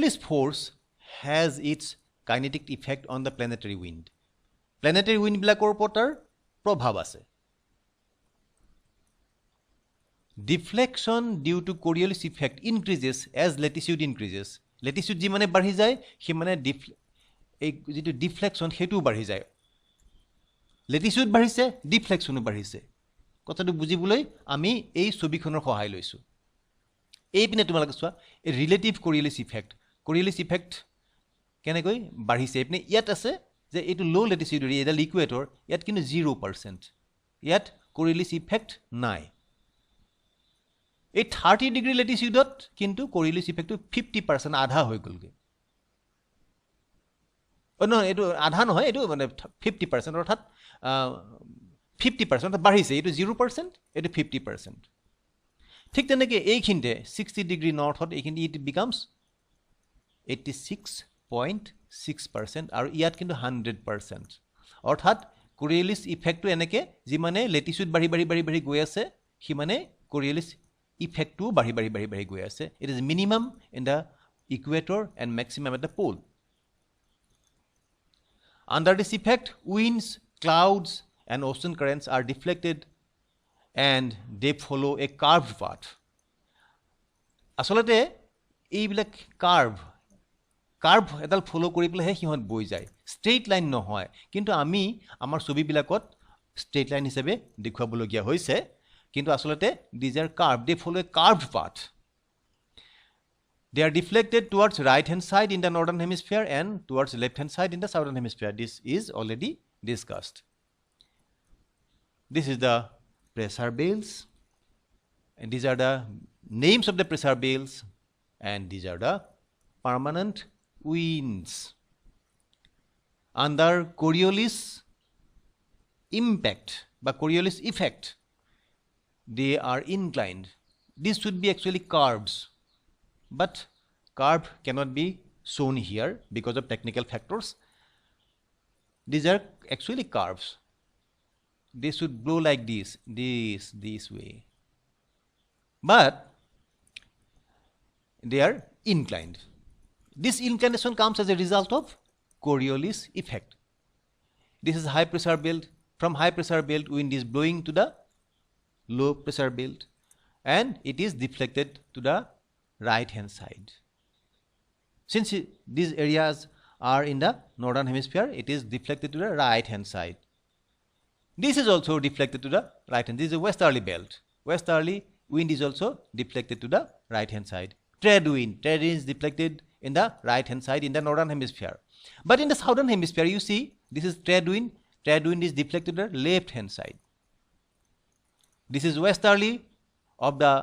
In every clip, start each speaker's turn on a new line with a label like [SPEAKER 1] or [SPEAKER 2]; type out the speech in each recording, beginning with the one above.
[SPEAKER 1] Coriolis force has its kinetic effect on the planetary wind. Planetary wind বিলাকৰ ওপৰত প্ৰভাৱ আছে. Deflection due to Coriolis effect increases as latitude increases. Latitude যি মানে বাঢ়ি যায় সি মানে এই যেটো ডিফ্লেকশন হেতু বাঢ়ি যায়. latitude বাঢ়িছে ডিফ্লেকশনও বাঢ়িছে. কথাটো বুজিবলৈ আমি এই ছবিখনৰ সহায় লৈছো. এই পিনে তোমালোকে চোৱা এই relative Coriolis effect. Coriolis effect কেনেকৈ বাঢ়িছে এপিনে ইয়াত আছে যে এটো লো ল্যাটিটিউড এৰিয়া এটা ইকুৱেটৰ ইয়াত কিন্তু 0%. ইয়াত Coriolis effect নাই. এই 30 ডিগ্ৰী ল্যাটিটিউডত কিন্তু Coriolis effect 50% আধা হৈ গলগে. no এটো আধা নহয় এটো মানে 50% অৰ্থাৎ 50% বাঢ়িছে এটো 0% এটো 50%. ঠিক তেনেকৈ এইখিনতে 60 ডিগ্ৰী নৰ্থত এইখিনি ইট বিকামস 86.6% আৰু ইয়াত কিন্তু 100%. অৰ্থাৎ Coriolis effect টো এনেকে যি মানে ল্যাটিটিউড বাঢ়ি গৈ আছে সি মানে Coriolis effect টো বাঢ়ি গৈ আছে. It is minimum in the equator and maximum at the pole. Under this effect, winds, clouds, and ocean currents are deflected and they follow a curved path. আসলতে এইবিলাক কার্ভ এডাল ফলো কৰি পেলাই হিহত বৈ যায়. স্ট্ৰেইট লাইন নহয় কিন্তু আমি আমাৰ ছবিবিলাকত স্ট্ৰেইট লাইন হিচাপে দেখুৱাবলগীয়া হৈছে. কিন্তু আসলতে these are curved, they follow a curved path. They are deflected towards right hand side in the northern hemisphere and towards left hand side in the southern hemisphere. This is already discussed. This is the pressure belts, and these are the names of the pressure belts, and these are the permanent winds. Under Coriolis impact by Coriolis effect, they are inclined. This should be actually curves, but curve cannot be shown here because of technical factors. These are actually curves. They should blow like this way, but they are inclined. This inclination comes as a result of Coriolis effect. This is high pressure belt. From high pressure belt, wind is blowing to the low pressure belt and it is deflected to the right hand side. Since these areas are in the northern hemisphere, it is deflected to the right hand side. This is also deflected to the right hand. This is a westerly belt. Westerly wind is also deflected to the right hand side. Trade wind is deflected in the right hand side in the northern hemisphere. But in the southern hemisphere, you see this is trade wind. Trade wind is deflected to the left hand side. This is westerly of the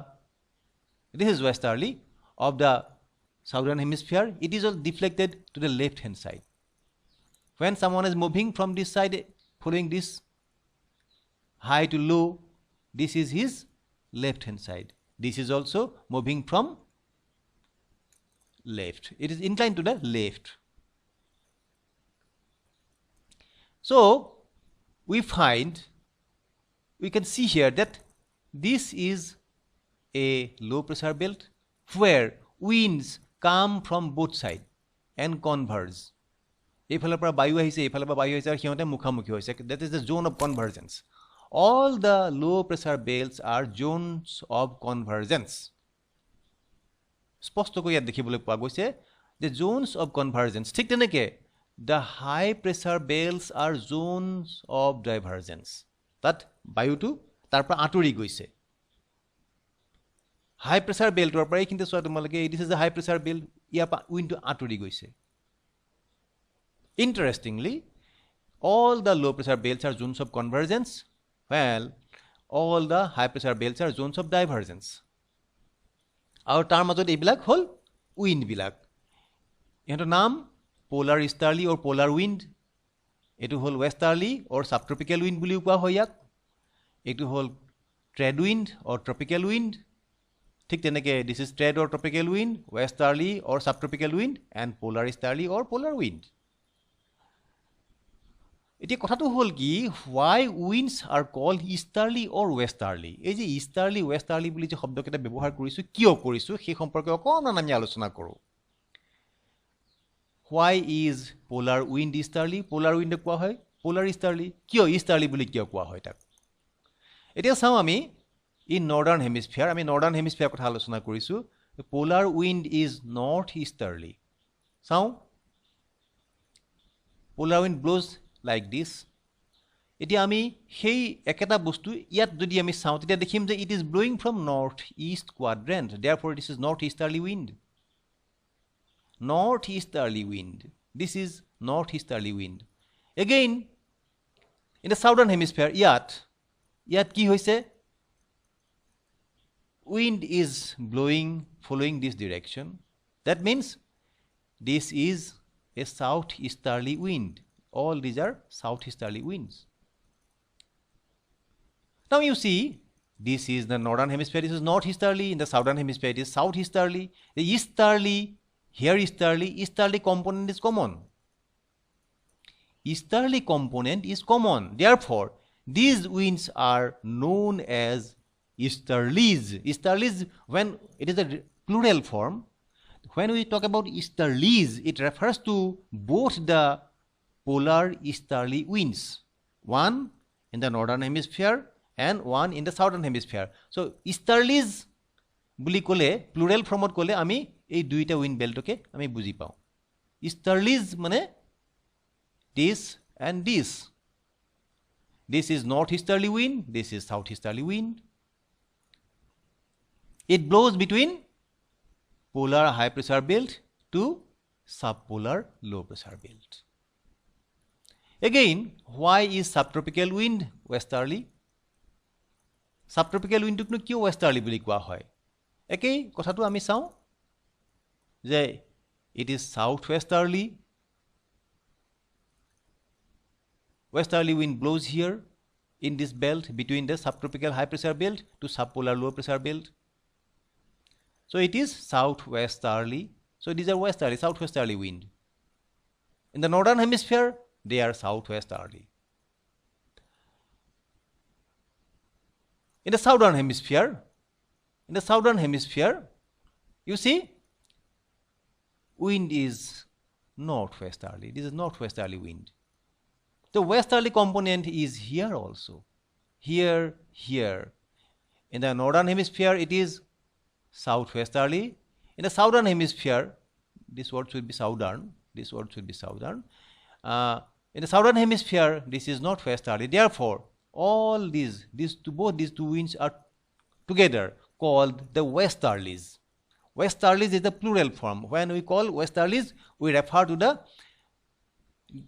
[SPEAKER 1] southern hemisphere. It is all deflected to the left hand side. When someone is moving from this side following this high to low, this is his left hand side. This is also moving from left. It is inclined to the left. So we can see here that this is a low pressure belt where winds come from both sides and converge. এইফালৰ পৰা বায়ু আহিছে এইফালৰ পৰা বায়ু আহিছে আৰু হিহঁতে মুখামুখি হৈছে. That is the zone of convergence. All the low pressure belts are zones of convergence. স্পষ্টকৈ ইয়াত দেখিবলৈ পোৱা গৈছে the zones of convergence. ঠিক তেনেকৈ the high pressure belts are zones of divergence. তাত বায়ুটো তাৰ পৰা আঁতৰি গৈছে. হাই প্ৰেছাৰ বেল্টৰ পৰা এইখিনিতে চোৱা তোমালোকে this is a high pressure belt. ইয়াৰ পৰা উইণ্ডটো আঁতৰি গৈছে. Interestingly, all the low pressure belts are zones of convergence, while all the high pressure belts are zones of divergence. আৰু তাৰ মাজত এইবিলাক হ'ল উইণ্ড বিলাক. ইহঁতৰ নাম polar easterly or polar wind. এটো হ'ল westerly or subtropical wind বুলিও কোৱা হয় ইয়াক. এটো হ'ল trade wind or tropical wind. ঠিক তেনেকৈ this is trade or tropical wind, westerly or subtropical wind, and polar easterly or polar wind. এতিয়া কথাটো হ'ল কি why winds are called easterly or westerly? এই যে easterly westerly বুলি যে শব্দকেইটা ব্যৱহাৰ কৰিছো কিয় কৰিছো সেই সম্পৰ্কে অকণমান আমি আলোচনা কৰোঁ. why is polar wind easterly? Polar wind কোৱা হয় polar easterly. কিয় easterly বুলি কিয় কোৱা হয় তাক? এতিয়া চাও আমি in northern hemisphere, আমি northern hemisphere কথা আলোচনা কৰিছো. Polar wind is northeasterly. চাও polar wind blows like this. এতিয়া আমি সেই একেটা বস্তু ইয়াত যদি আমি চাও তেতিয়া দেখিম যে it is blowing from northeast quadrant. Therefore this is northeasterly wind. Northeasterly wind. This is northeasterly wind. Again, in the southern hemisphere, yat ki hoise? Wind is blowing following this direction. That means this is a southeasterly wind. All these are southeasterly winds. Now you see, this is the northern hemisphere, this is northeasterly. In the southern hemisphere, it is southeasterly. The easterly, here easterly component is common. Easterly component is common. Therefore, these winds are known as easterlies. Easterlies, when it is a plural form, when we talk about easterlies, it refers to both the polar easterly winds. One in the northern hemisphere and one in the southern hemisphere. So, easterlies বুলি কলে plural formত কলে আমি এই দুইটা wind beltকে আমি বুজি পাও. Easterlies মানে this and this. This is northeasterly wind, this is southeasterly wind. It blows between polar high pressure belt to subpolar low pressure belt. Again, why is subtropical wind westerly? Subtropical wind টুকনো কিয় westerly বুলি কোৱা হয়? একেই কথাটো আমি চাও যে it is southwesterly. Westerly wind blows here in this belt between the subtropical high pressure belt to subpolar low pressure belt. So it is southwesterly. So these are westerly, southwesterly wind. In the northern hemisphere, they are southwesterly. In the southern hemisphere, you see, wind is northwesterly. This is northwesterly wind. The westerly component is here also. Here. In the northern hemisphere, it is southwesterly. In the southern hemisphere, this word should be southern. In the southern hemisphere, this is northwesterly. Therefore, all both these two winds are together called the westerlies. Westerlies is the plural form. When we call westerlies, we refer to the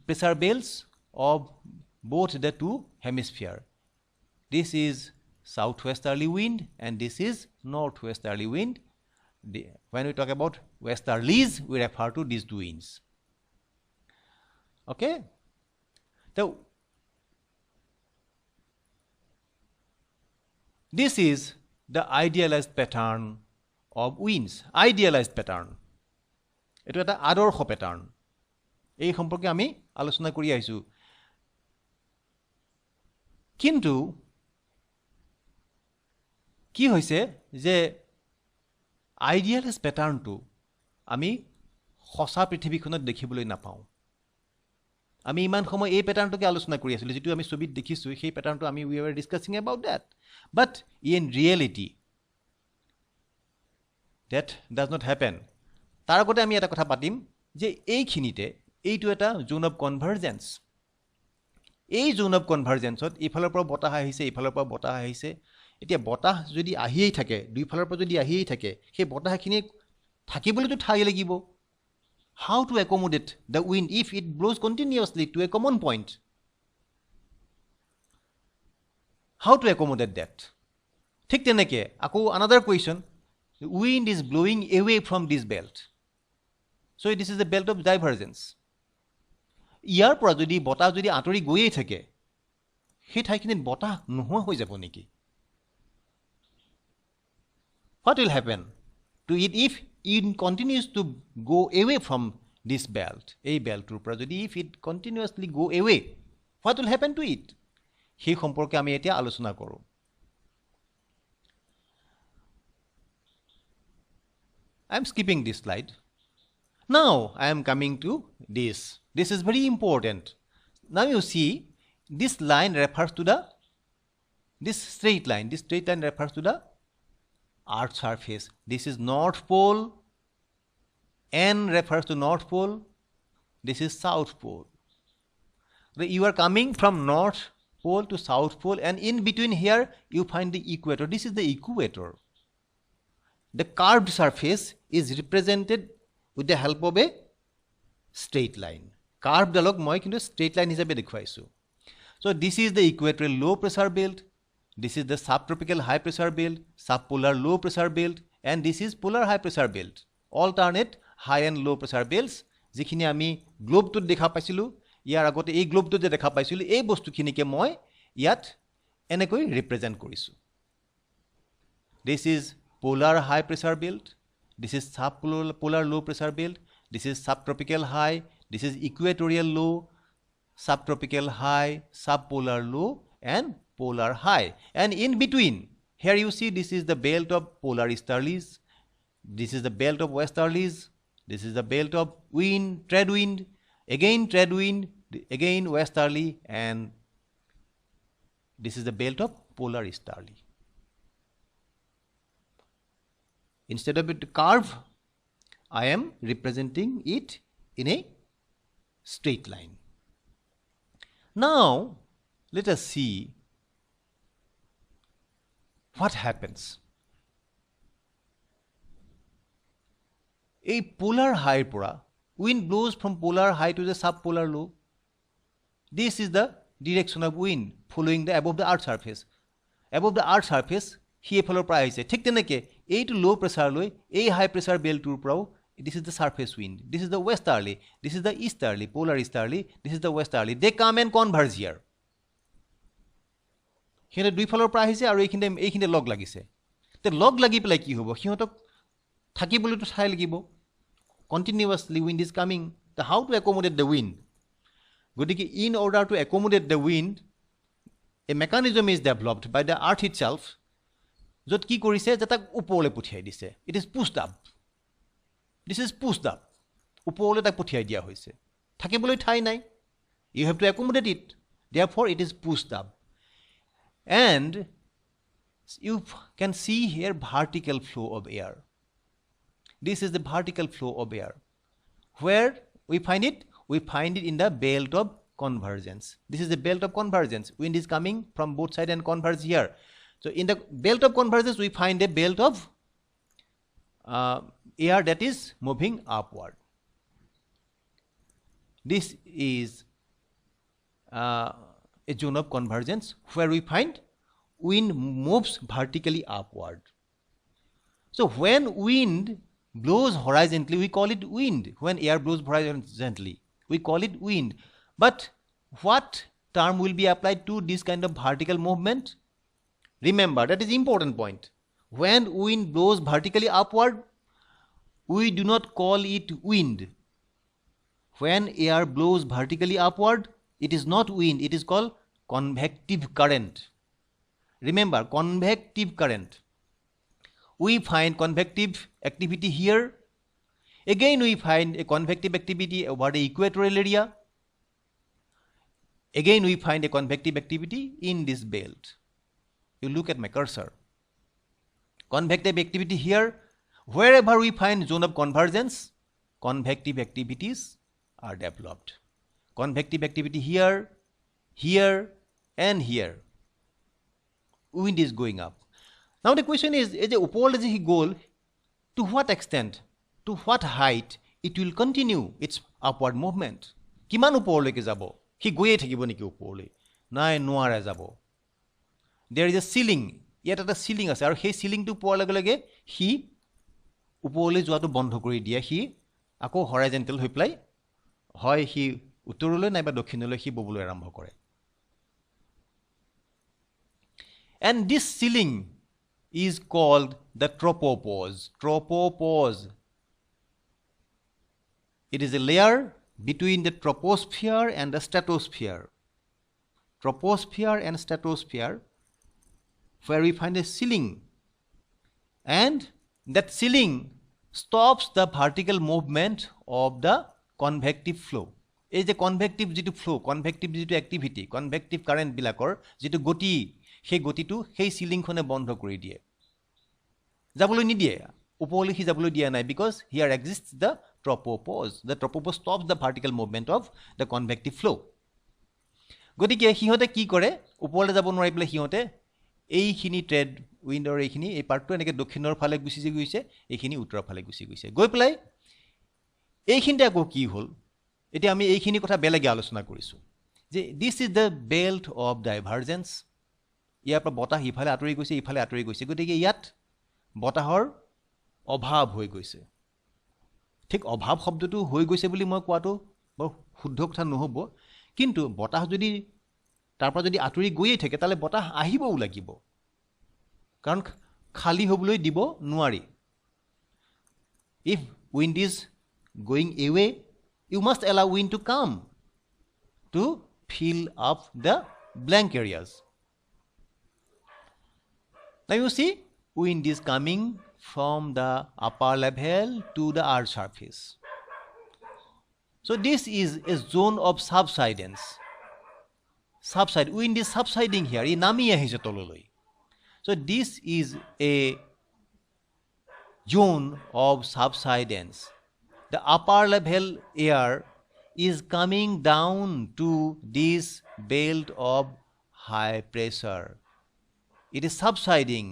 [SPEAKER 1] pressure belts of both the two hemispheres. This is southwesterly wind and this is northwesterly wind. When we talk about westerlies, we refer to these two winds. Okay? So, this is the idealized pattern of winds. Idealized pattern. It is a adorsho pattern. এই সম্পর্কে আমি আলোচনা কৰি আইছো. কিন্তু কি হৈছে যে idealized pattern টো আমি খসা পৃথিৱীখনত দেখিবলৈ নাপাওঁ. আমি ইমান সময় এই প্যাটাৰ্ণটোকে আলোচনা কৰি আছিলো যেটো আমি ছবিত দেখিছো সেই প্যাটাৰ্ণটো আমি we were discussing about that, but in reality that does not happen. তাৰ আগতে আমি এটা কথা পাতিম যে এইখিনিতে এইটো এটা জোন অফ কনভাৰজেন্স. এই জোন অফ কনভাৰজেন্সত ইফালৰ পৰা বতাহ আহিছে ইফালৰ পৰা বতাহ আহিছে. এতিয়া বতাহ যদি আহিয়েই থাকে দুইফালৰ পৰা যদি আহিয়েই থাকে সেই বতাহখিনি থাকিবলৈতো ঠাই লাগিব. How to accommodate the wind if it blows continuously to a common point? How to accommodate that? ঠিক তেনেকে আকৌ another question, the wind is blowing away from this belt. So this is a belt of divergence. ইয়াৰ পৰা যদি বতাহ যদি আঁতৰি গৈয়ে থাকে সেই ঠাইখিনিত বতাহ নোহোৱা হৈ যাব নেকি? What will happen to it if it continues to go away from this belt? A belt পৰা যদি if it continuously go away, what will happen to it? সেই সম্পৰ্কে আমি এতিয়া আলোচনা কৰোঁ. I am skipping this slide. Now I am coming to this. This is very important. Now you see, this line refers to this straight line. This straight line refers to the Earth's surface. This is North Pole. N refers to North Pole. This is South Pole. You are coming from North Pole to South Pole, and in between here you find the equator. This is the equator. The curved surface is represented with the help of a straight line. Curved alog moi kintu straight line hisabe dekhwaisu. So this is the equatorial low pressure belt. This is the subtropical high pressure belt, subpolar low pressure belt, and this is polar high pressure belt. Alternate high and low pressure belts. Jikhini ami globe to dekha paisilu, ইয়াৰ আগতে এই গ্লোবটো যে দেখা পাইছিল এই বস্তুখিনিকে মই ইয়াত এনেকৈ represent কৰিছো. This is polar high pressure belt, this is subpolar low pressure belt, this is subtropical high, this is equatorial low, subtropical high, subpolar low, and polar high. And in between, here you see this is the belt of polar easterlies, this is the belt of westerlies, this is the belt of wind, trade wind, again trade wind, again westerly, and this is the belt of polar easterly. Instead of it curve, I am representing it in a straight line. Now let us see what happens. A polar high pora, wind blows from polar high to the subpolar low. This is the direction of wind following the above the earth surface. Above the earth surface, he follow price. Thik teneke, A to low pressure low, A high pressure belt to pro. This is the surface wind. This is the westerly. This is the easterly, polar easterly. This is the westerly. They come and converge here. Here dui follow price aru ekhinde log lagise. The log lagi pelai ki hobo? Hihotok thakibole to thai lagibo. Continuously wind is coming. How to accommodate the wind? In order to accommodate the wind, a mechanism is developed by the earth itself. Jot ki korise jatak upole puthiyai dise. It is pushed up. This is pushed up. Upole tak puthiyai dia hoise. Thakibole thai nai. You have to accommodate it. Therefore, it is pushed up. And you can see here vertical flow of air. This is the vertical flow of air. Where we find it? We find it in the belt of convergence. This is the belt of convergence. Wind is coming from both sides and converge here. So in the belt of convergence, we find a belt of air that is moving upward. This is a zone of convergence where we find wind moves vertically upward. So when wind blows horizontally, we call it wind. When air blows horizontally, we call it wind. But what term will be applied to this kind of vertical movement? Remember, that is important point. When wind blows vertically upward, we do not call it wind. When air blows vertically upward, it is not wind, it is called convective current. Remember, convective current. We find convective activity here. Again, we find a convective activity over the equatorial area. Again, we find a convective activity in this belt. You look at my cursor. Convective activity here. Wherever we find zone of convergence, convective activities are developed. Convective activity here, here, and here. Wind is going up. Now the question is the upole he goal, to what extent, to what height it will continue its upward movement? Kiman upole ke jabo? He goye thakibo niki upole? Nai noara jabo. There is a ceiling. Yet at a ceiling ase aru he ceiling to poar lage lage he upole joato bondho kori dia, he ako horizontal hoi pelai hoy he uttorole naiba dokhinole he bobole arambho kore. And this ceiling is called the tropopause. Tropopause. It is a layer between the troposphere and the stratosphere. Troposphere and stratosphere, where we find a ceiling. And that ceiling stops the vertical movement of the convective flow. এই যে convective যেটো flow, convective যেটো activity, convective current বিলাকৰ যেটো গতি, সেই গতিটো সেই সিলিংখনে বন্ধ কৰি দিয়ে, যাবলৈ নিদিয়ে, ওপৰলৈ সি যাবলৈ দিয়া নাই, because here exists the tropopause. The tropopause stops the vertical movement of the convective flow. গতিকে সিহঁতে কি কৰে, ওপৰলৈ যাব নোৱাৰি পেলাই সিহঁতে এইখিনি ট্ৰেড উইণ্ডৰ এইখিনি এই পাৰ্টটো এনেকৈ দক্ষিণৰ ফালে গুচি গৈছে, এইখিনি উত্তৰৰ ফালে গুচি গৈছে, গৈ পেলাই এইখিনিতে আকৌ কি হ'ল, এতিয়া আমি এইখিনি কথা বেলেগে আলোচনা কৰিছোঁ যে this is the belt of divergence. ইয়াৰ পৰা বতাহ ইফালে আঁতৰি গৈছে, ইফালে আঁতৰি গৈছে, গতিকে ইয়াত বতাহৰ অভাৱ হৈ গৈছে। ঠিক অভাৱ শব্দটো হৈ গৈছে বুলি মই কোৱাটো বৰ শুদ্ধ কথা নহ'ব, কিন্তু বতাহ যদি তাৰ পৰা যদি আঁতৰি গৈয়ে থাকে তাহলে বতাহ আহিবও লাগিব, কাৰণ খালী হ'বলৈ দিব নোৱাৰি। If wind is going away, you must allow wind to come to fill up the blank areas. Now you see, wind is coming from the upper level to the earth surface. So this is a zone of subsidence. Wind is subsiding here, ই নামি আহিছে তললৈ। So this is a zone of subsidence. The upper level air is coming down to this belt of high pressure. It is subsiding.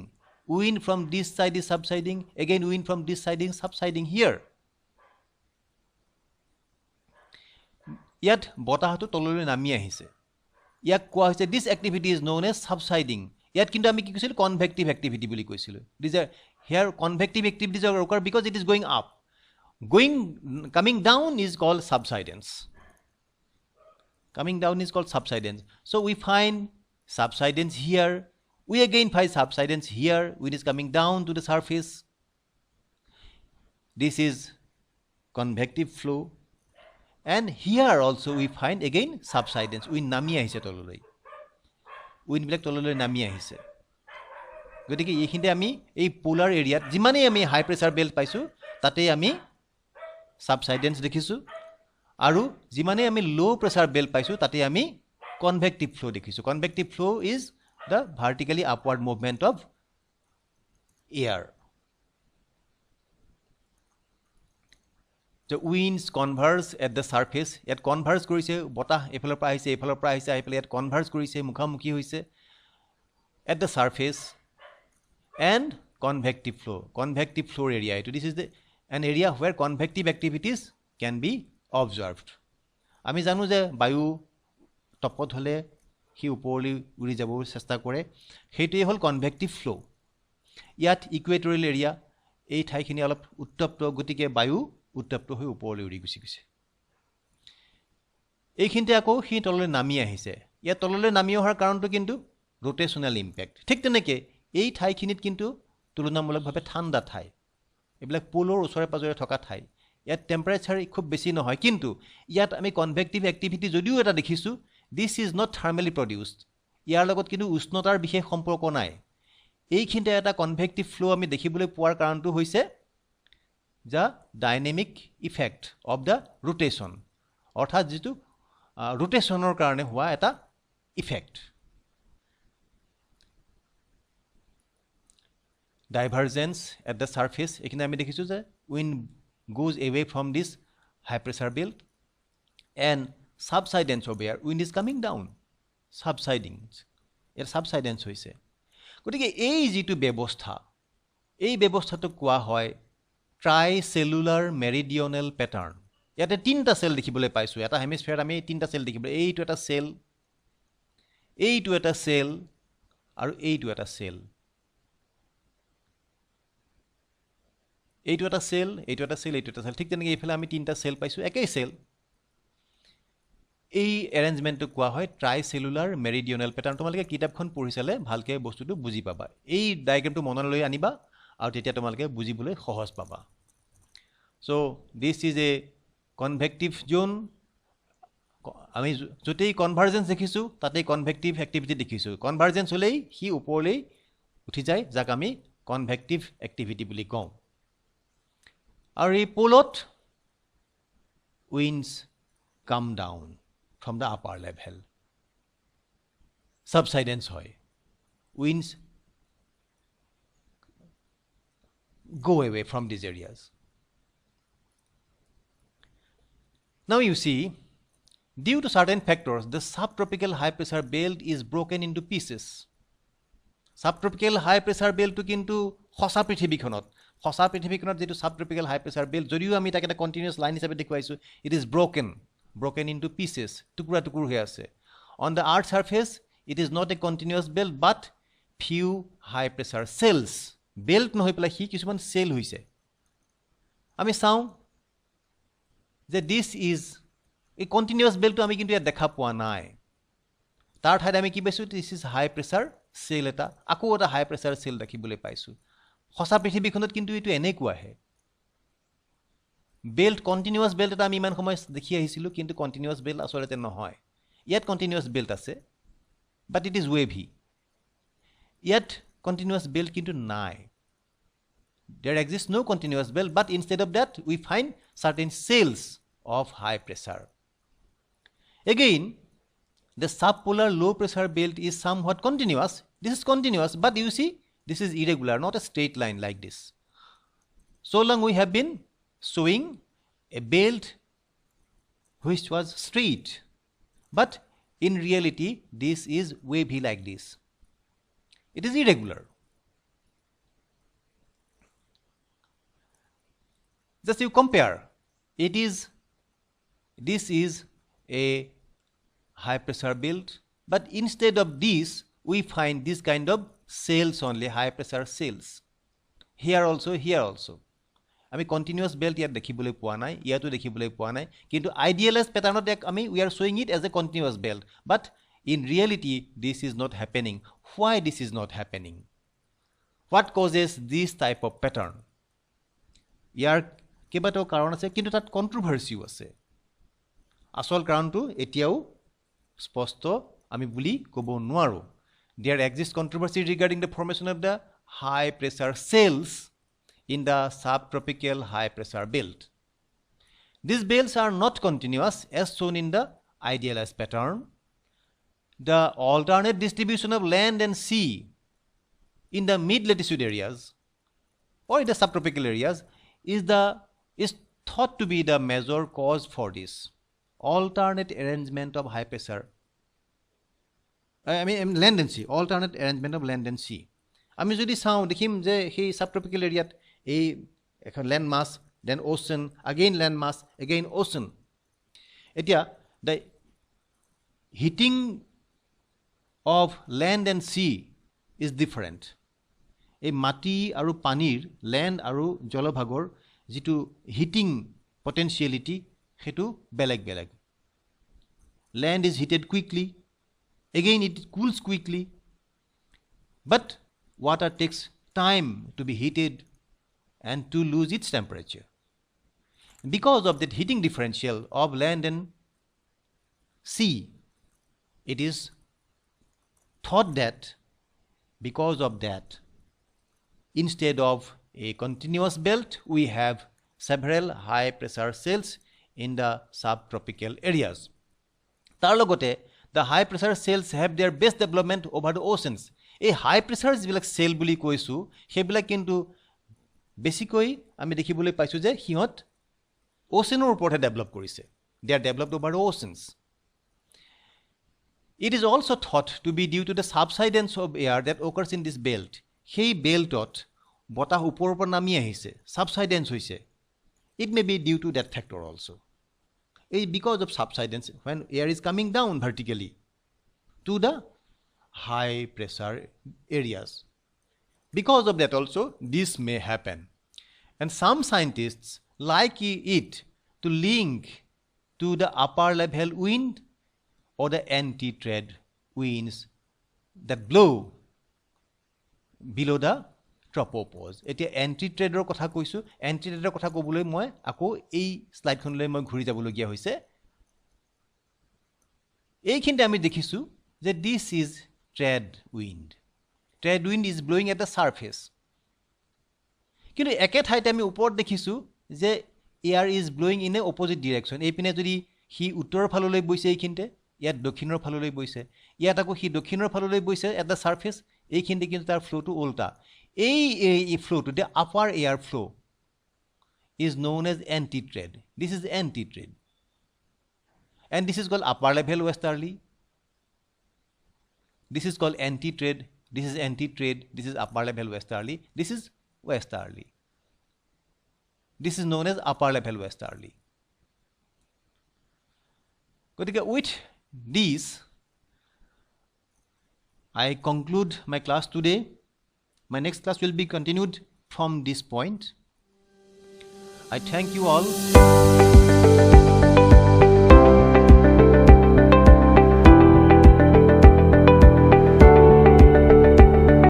[SPEAKER 1] Wind from this side is subsiding, again wind from this side is subsiding here. ইয়াত বতাহটো তললৈ নামি আহিছে, ইয়াক কোৱা হৈছে this activity is known as subsiding. ইয়াত কিন্তু আমি কি কৈছিল, convective activity বুলি কৈছিল। These are here convective activities are occur because it is going up. Coming down is called subsidence. Coming down is called subsidence. So we find subsidence here. We again find subsidence here. Wind is coming down to the surface. This is convective flow. And here also we find again subsidence. Wind nami ahise tololoi. Wind bilak tololoi nami ahise. গতিকে এইখিনিতে আমি এই polar এৰিয়াত যিমানেই আমি হাই pressure belt পাইছোঁ তাতেই আমি সাবসাইডেন্স দেখিছোঁ, আৰু যিমানেই আমি লো প্ৰেছাৰ বেল্ট পাইছোঁ তাতেই আমি কনভেক্টিভ ফ্লো দেখিছোঁ। Convective flow is the vertically upward movement of air. The winds converge at the surface. ইয়াত কনভাৰ্জ কৰিছে, বতাহ এইফালৰ পৰা আহিছে, এইফালৰ পৰা আহিছে, আহি পেলাই ইয়াত কনভাৰ্জ কৰিছে, মুখামুখি হৈছে at the surface and convective flow. Convective flow area. This is an area where convective activities can be observed. আমি জানো যে বায়ু তপত হলে সি ওপৰলৈ উৰি যাব চেষ্টা কৰে, সেইটোৱে হ'ল কনভেক্টিভ ফ্লো। ইয়াত ইকুৱেটৰিয়েল এৰিয়া, এই ঠাইখিনি অলপ উত্তপ্ত, গতিকে বায়ু উত্তপ্ত হৈ ওপৰলৈ উৰি গুচি গৈছে। এইখিনিতে আকৌ সি তললৈ নামি আহিছে। ইয়াত তললৈ নামি অহাৰ কাৰণটো কিন্তু ৰোটেশনাল ইম্পেক্ট। ঠিক তেনেকৈ এই ঠাইখিনিত কিন্তু তুলনামূলকভাৱে ঠাণ্ডা ঠাই, এইবিলাক পোলৰ ওচৰে পাজৰে থকা ঠাই, ইয়াত টেম্পাৰেচাৰ খুব বেছি নহয়, কিন্তু ইয়াত আমি কনভেক্টিভ এক্টিভিটি যদিও এটা দেখিছোঁ, দিছ ইজ নট থাৰ্মেলি প্ৰডিউচড। ইয়াৰ লগত কিন্তু উষ্ণতাৰ বিশেষ সম্পৰ্ক নাই। এইখিনিতে এটা কনভেক্টিভ ফ্লো আমি দেখিবলৈ পোৱাৰ কাৰণটো হৈছে the dynamic effect of the rotation, অৰ্থাৎ যিটো ৰোটেশ্যনৰ কাৰণে হোৱা এটা effect. Divergence at the surface, এখানে আমি দেখিছোঁ যে wind goes away from this high pressure belt, and subsidence of air, wind is coming down, subsiding, এর subsidence হৈছে। গতিকে এই যিটো ব্যৱস্থা, এই ব্যৱস্থাটোক কোৱা হয় ট্ৰাইচেলুলাৰ মেৰিডিয়নেল পেটাৰ্ণ। ইয়াতে তিনিটা সেল দেখিবলৈ পাইছোঁ, এটা হেমিস্ফিয়াৰত আমি তিনিটা সেল দেখিবলৈ, এইটো এটা সেল, এইটো এটা সেল, আৰু এইটো এটা সেল। এইটো এটা সেল, এইটো এটা সেল, এইটো এটা সেল, ঠিক তেনেকৈ এইফালে আমি তিনিটা সেল পাইছোঁ, একেই সেল। এই এৰেঞ্জমেণ্টটো কোৱা হয় ট্ৰাইচেলুলাৰ মেৰিডিয়নেল পেটাৰ্ণ। তোমালোকে কিতাপখন পঢ়ি চালে ভালকৈ বস্তুটো বুজি পাবা। এই ডায়েগ্ৰামটো মনলৈ আনিবা আৰু তেতিয়া তোমালোকে বুজিবলৈ সহজ পাবা। চ' দিছ ইজ এ কনভেক্টিভ জোন। আমি য'তেই কনভাৰ্জেন্স দেখিছোঁ তাতেই কনভেক্টিভ এক্টিভিটি দেখিছোঁ। কনভাৰ্জেন্স হ'লেই সি ওপৰলৈ উঠি যায়, যাক আমি কনভেক্টিভ এক্টিভিটি বুলি কওঁ। আৰু এই পোলত winds come down from the upper level. Subsidence hoy. Winds go away from these areas. Now you see, due to certain factors, the subtropical high pressure belt is broken into pieces. Subtropical high pressure belt to kintu hosa prithibikhonot jetu subtropical high pressure belt jodiu ami tak eta continuous line hisabe dekhwaisu, it is broken into pieces, tukura tukur hoy ase. On the earth surface, it is not a continuous belt but few high pressure cells. Belt no hoi pela hi kisuman cell hoise. Ami sao যে this is a continuous belt to ami kintu ya dekha poa nai. Tar thai ami ki paisu, this is high pressure cell eta, ako eta high pressure cell dekhibole paisu. Hosa prithibikhonot kintu etu enekua he. Belt, continuous belt eta ami iman somoy dekhi ahisilu, kintu continuous belt asolete nohoy. Yet continuous belt ase, but it is wavy. Yet continuous belt kintu nai. There exists no continuous belt, but instead of that, we find certain cells of high pressure. Again, the subpolar low pressure belt is somewhat continuous. This is continuous, but you see, this is irregular, not a straight line like this. So long we have been showing a belt which was straight, but in reality, this is wavy like this. It is irregular. Just you compare, this is a high pressure belt, but instead of this, we find this kind of cells only, high pressure cells. Here also. Ami continuous belt yet dekhibole poa nai, yato dekhibole poa nai, kintu idealized pattern ot ami we are showing it as a continuous belt, but in reality, this is not happening. Why this is not happening? What causes this type of pattern? Yar kebato karon ase, kintu tat controversy ase. Asol karontu etiao sposto ami buli kobo nuaro. There exists controversy regarding the formation of the high pressure cells in the subtropical high pressure belt. These belts are not continuous as shown in the idealized pattern. The alternate distribution of land and sea in the mid latitude areas or in the subtropical areas is thought to be the major cause for this. Alternate arrangement of high pressure, land and sea, alternate arrangement of land and sea. Ami jodi sao dekhim je he subtropical area a land mass, then ocean, again land mass, again ocean. Etia the heating of land and sea is different. A mati aru panir, land aru jolobhagor jitu heating potentiality hetu beleg. Land is heated quickly, again it cools quickly, but water takes time to be heated and to lose its temperature. Because of that heating differential of land and sea, it is thought that because of that, instead of a continuous belt, we have several high pressure cells in the subtropical areas. Tar logote, the high pressure cells have their best development over the oceans. A high pressure bilak cell buli koisu, hebilak kintu basically ami dekhibole paisu je hiot oceanor upor develop korise. They are developed over the oceans. It is also thought to be due to the subsidence of air that occurs in this belt. Hei beltot botah upor nami ahise, subsidence hoise. It may be due to that factor also. Because of subsidence, when air is coming down vertically to the high pressure areas. Because of that also, this may happen. And some scientists like it to link to the upper level wind or the anti-trade winds that blow below the tropopause. Etia anti-trade or kotha koisu, anti-trade kotha kobuloi moi ako ei slide khonloi moi ghuri jabologia hoise. Eikhinte ami dekhisu that this is trade wind. Trade wind is blowing at the surface. Kintu eke thaite ami upor dekhisu je air is blowing in a opposite direction. এইপিনে যদি হি উত্তৰৰ ফাললৈ বৈছে এইখিনিতে, ইয়াত দক্ষিণৰ ফাললৈ বৈছে, ইয়াত আকৌ হি দক্ষিণৰ ফাললৈ বৈছে এট দ্য সাৰফেস, এইখিনিতে কিন্তু তাৰ ফ্ল'টো উল্টা। এই ফ্ল'টো, দ্য আপাৰ এয়াৰ ফ্ল' is known as anti-trade. This is anti-trade. And this is called upper level westerly. This is called anti-trade. This is anti-trade. This is upper level westerly. This is westerly. This is known as upper level westerly. With this, I conclude my class today. My next class will be continued from this point. I thank you all.